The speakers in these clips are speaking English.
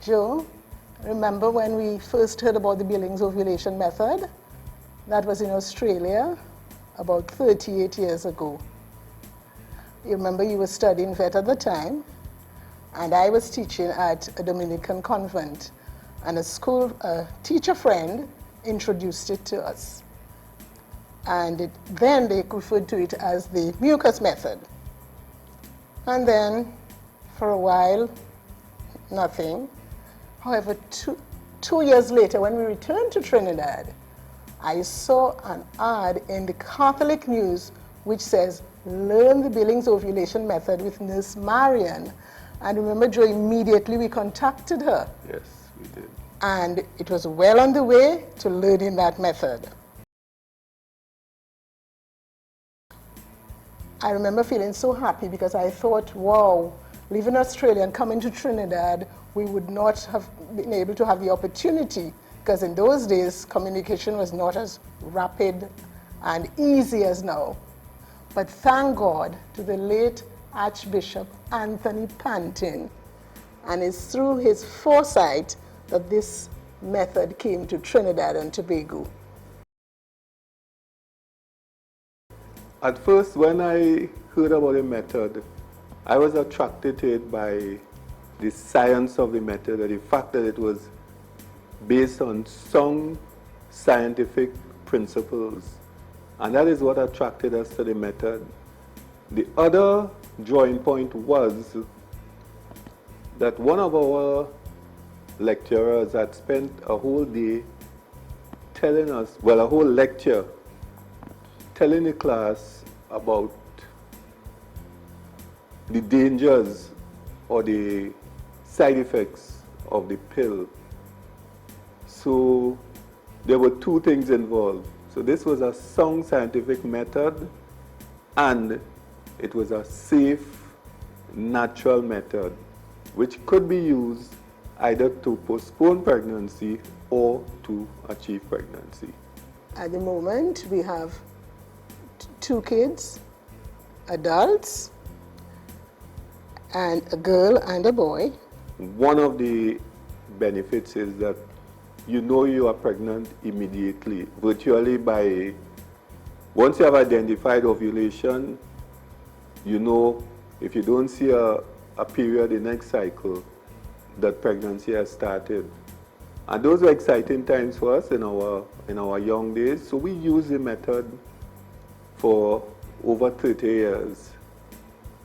Joe, remember when we first heard about the Billings ovulation method? That was in Australia about 38 years ago. You remember you were studying vet at the time, and I was teaching at a Dominican convent, and a teacher friend introduced it to us. And then they referred to it as the mucus method. And then, for a while, nothing. However, two years later, when we returned to Trinidad, I saw an ad in the Catholic News which says, "Learn the Billings ovulation method with Nurse Marian." And remember, Joe, immediately we contacted her. Yes, we did. And it was well on the way to learning that method. I remember feeling so happy because I thought, wow, leaving Australia and coming to Trinidad, we would not have been able to have the opportunity, because in those days, communication was not as rapid and easy as now. But thank God to the late Archbishop Anthony Pantin, and it's through his foresight that this method came to Trinidad and Tobago. At first, when I heard about the method, I was attracted to it by the science of the method and the fact that it was based on sound scientific principles. And that is what attracted us to the method. The other drawing point was that one of our lecturers had spent a whole day telling us, well, a whole lecture, telling the class about the dangers or the side effects of the pill. So there were two things involved. So this was a sound scientific method, and it was a safe, natural method which could be used either to postpone pregnancy or to achieve pregnancy. At the moment, we have two kids, adults, and a girl and a boy. One of the benefits is that you know you are pregnant immediately, virtually by, once you have identified ovulation, you know if you don't see a period in next cycle, that pregnancy has started. And those were exciting times for us in our young days, so we use the method for over 30 years.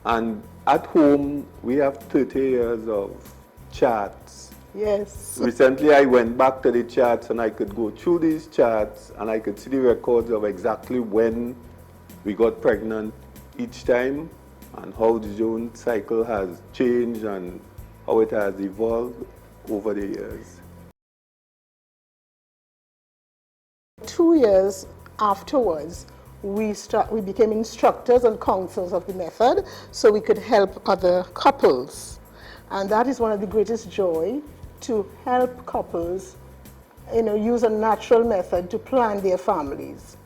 And at home, we have 30 years of charts. Yes. Recently, I went back to the charts and I could go through these charts and I could see the records of exactly when we got pregnant each time and how the Jones cycle has changed and how it has evolved over the years. 2 years afterwards, we became instructors and counselors of the method so we could help other couples. And that is one of the greatest joy, to help couples, use a natural method to plan their families.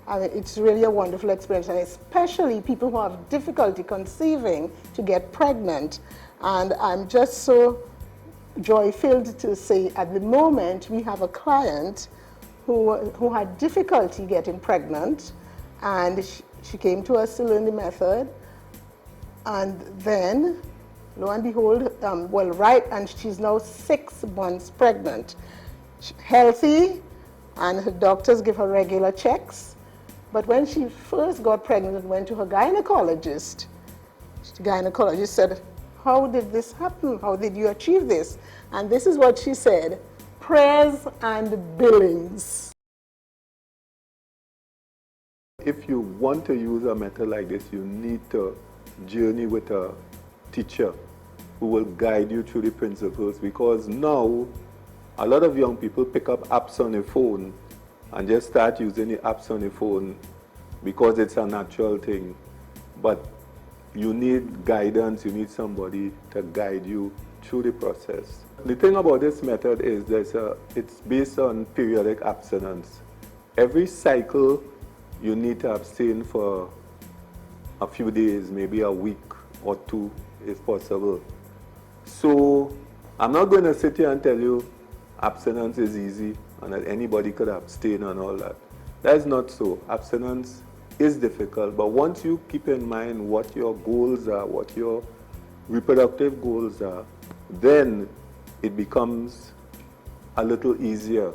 I mean, it's really a wonderful experience, and especially people who have difficulty conceiving to get pregnant. And I'm just so joy-filled to say at the moment we have a client who had difficulty getting pregnant, and she came to us to learn the method, and then lo and behold, and she's now 6 months pregnant. She's healthy, and her doctors give her regular checks. But when she first got pregnant and went to her gynecologist, the gynecologist said, "How did this happen? How did you achieve this?" And this is what she said: prayers and Billings. If you want to use a method like this, you need to journey with a teacher who will guide you through the principles, because now a lot of young people pick up apps on their phone and just start using the apps on the phone because it's a natural thing. But you need guidance, you need somebody to guide you through the process. The thing about this method is it's based on periodic abstinence. Every cycle you need to abstain for a few days, maybe a week or 2 if possible. So, I'm not going to sit here and tell you abstinence is easy and that anybody could abstain and all that. That's not so. Abstinence is difficult, but once you keep in mind what your goals are, what your reproductive goals are, then it becomes a little easier.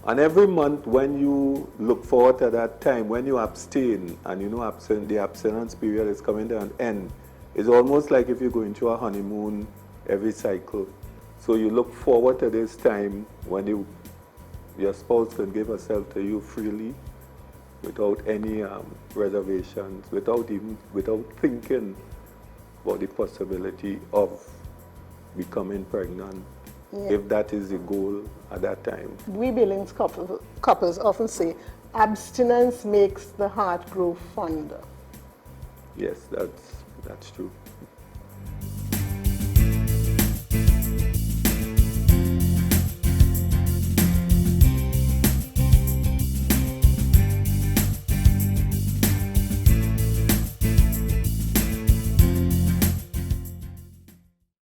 And every month when you look forward to that time, when you abstain, and you know the abstinence period is coming to an end, it's almost like if you're going through a honeymoon every cycle. So you look forward to this time when your spouse can give herself to you freely, without any reservations, without thinking about the possibility of becoming pregnant, if that is the goal at that time. We Billings couples often say, abstinence makes the heart grow fonder. Yes, that's true.